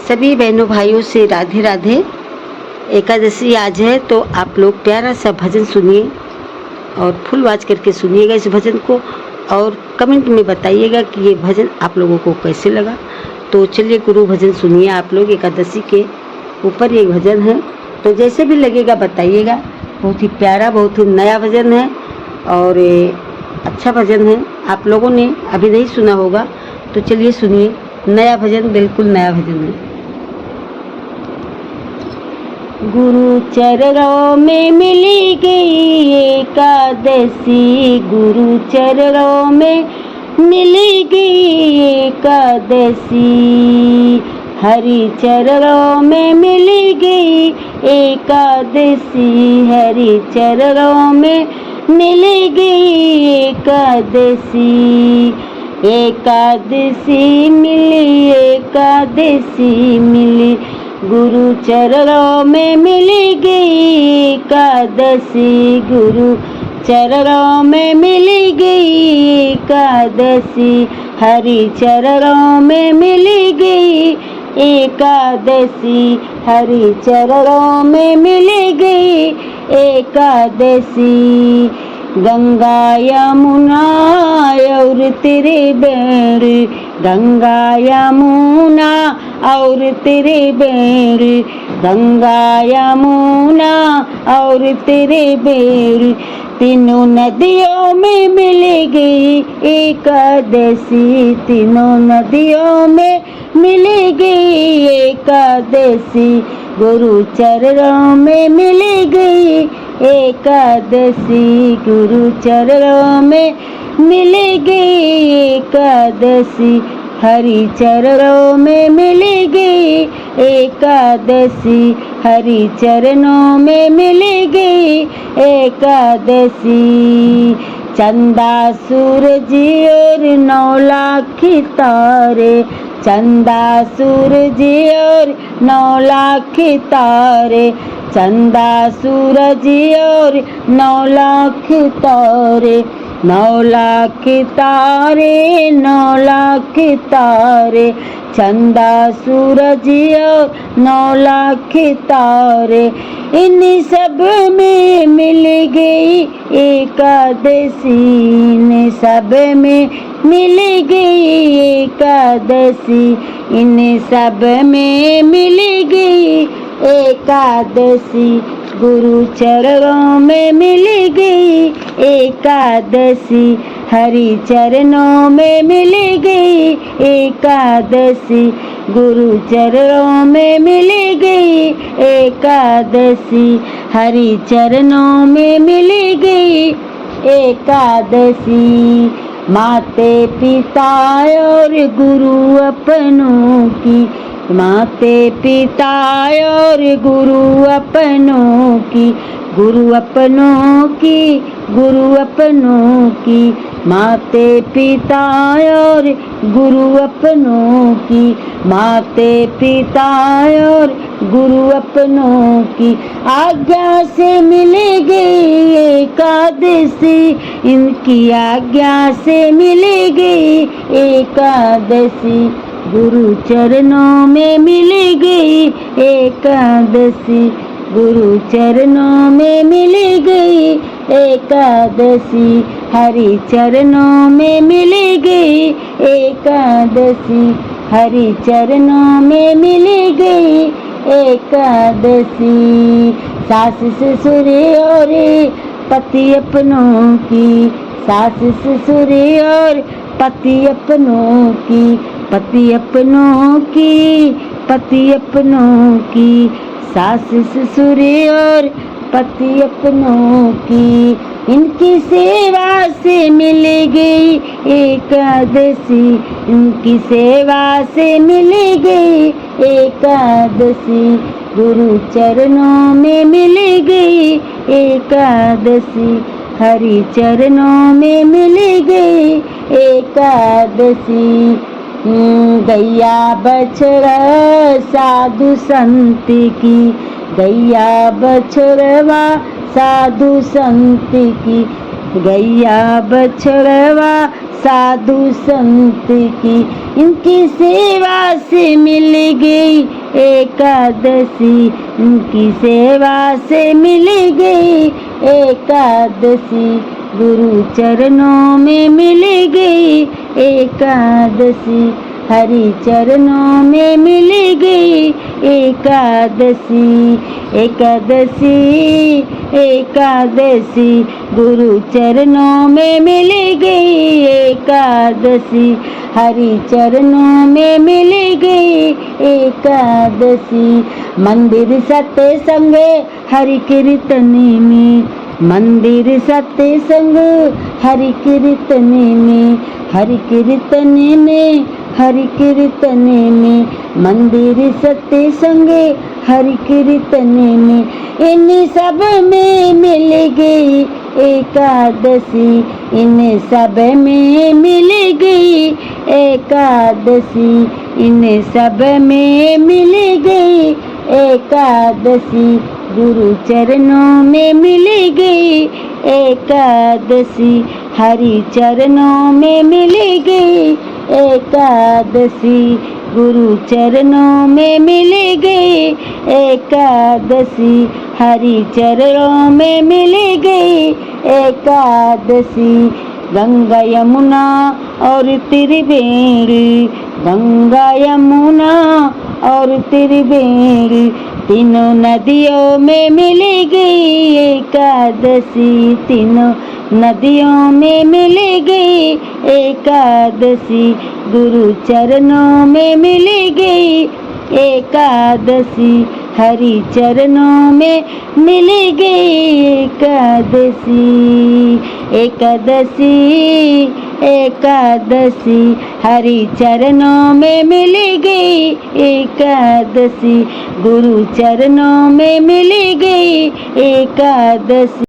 सभी बहनों भाइयों से राधे राधे। एकादशी आज है तो आप लोग प्यारा सा भजन सुनिए और फुल आवाज करके सुनिएगा इस भजन को और कमेंट में बताइएगा कि ये भजन आप लोगों को कैसे लगा। तो चलिए गुरु भजन सुनिए आप लोग। एकादशी के ऊपर ये भजन है तो जैसे भी लगेगा बताइएगा। बहुत ही प्यारा, बहुत ही नया भजन है और अच्छा भजन है। आप लोगों ने अभी नहीं सुना होगा तो चलिए सुनिए। नया भजन, बिल्कुल नया भजन है। गुरु चरणों में मिली गई एकादशी, गुरु चरणों में मिली गई एकादशी, हरि चरणों में मिली गई एकादशी, हरि चरणों में मिली गई एकादशी, एकादशी मिली, एकादशी मिली, गुरु चरणों में मिली गई एकादशी, गुरु चरणों में मिली गई एकादशी, हरि चरणों में मिली गई एकादशी, हरि चरणों में मिली गई एकादशी। गंगा यमुना और तेरे बैर, गंगा यमुना और तेरे बैर, गंगा यमुना और तेरे बैर, तीनों नदियों में मिल गई एकादशी, तीनों नदियों में मिल गई एकादशी, गुरु चरणों में मिल गई एकादशी, गुरु चरणों में मिल गई एकादशी, हरि चरणों में मिल गई एकादशी, हरि चरणों में मिल गई एकादशी। चंदा सूरज और 9 लाख तारे, चंदा सूरज और 9 लाख तारे, चंदा सूरज और 9 लाख तारे, 9 लाख तारे, 9 लाख तारे, चंदा सूरज और 9 लाख तारे, इन सब में मिल गई एकादशी, इन सब में मिल गई एकादशी, इन सब में मिल गई एकादशी, गुरु चरणों में मिल गई एकादशी, हरि चरणों में मिल गई एकादशी, गुरु चरणों में मिल गई एकादशी, हरि चरणों में मिल गई एकादशी। माते पिता और गुरु अपनों की, माते पिता और गुरु अपनों की, गुरु अपनों की, गुरु अपनों की, माते पिता और गुरु अपनों की, माते पिता और गुरु अपनों की, आज्ञा से मिल गई एकादशी, इनकी आज्ञा से मिल गई एकादशी, गुरु चरणों में मिल गई एकादशी, गुरु चरणों में मिल गई एकादशी, हरि चरणों में मिल गई एकादशी, हरि चरणों में मिल गई एकादशी। सास ससुर और पति अपनों की, सास ससुर और पति अपनों की, पति अपनों की, पति अपनों की, सास ससुर और पति अपनों की, इनकी सेवा से मिल गई एकादशी, इनकी सेवा से मिल गई एकादशी, गुरु चरणों में मिल गई एकादशी, हरि चरणों में मिल गई एकादशी। गैया बछड़ा साधु संत की, गैया बछड़वा साधु संत की, गैया बछड़वा साधु संत की इनकी सेवा से मिल गई एकादशी, इनकी सेवा से मिल गई एकादशी, गुरु चरणों में मिल गई एकादशी, हरि चरणों में मिल गई एकादशी। एकादशी एकादशी गुरु चरणों में मिल गई एकादशी, हरि चरणों में मिल गई एकादशी। मंदिर सत्संग हरि कीर्तन में, मंदिर सत्संग हरि कीर्तन में, हरि कीर्तन में, हरि कीर्तन में, मंदिर सत्संग हरि कीर्तन में, इन सब में मिल गई एकादशी, इन सब में मिल गई एकादशी, इन सब में मिल गई एकादशी, गुरु चरणों में मिल गई एकादशी, हरि चरणों में मिल गई एकादशी, गुरु चरणों में मिल गई एकादशी, हरि चरणों में मिल गई एकादशी। गंगा यमुना और त्रिवेणी, गंगा यमुना और त्रिवेणी, तीनों नदियों में मिल गई एकादशी, तीनों नदियों में मिल गई एकादशी, गुरु चरणों में मिल गई एकादशी, हरि चरणों में मिल गई एकादशी। एकादशी एकादशी हरि चरणों में मिल गई एकादशी, गुरु चरणों में मिल गई एकादशी,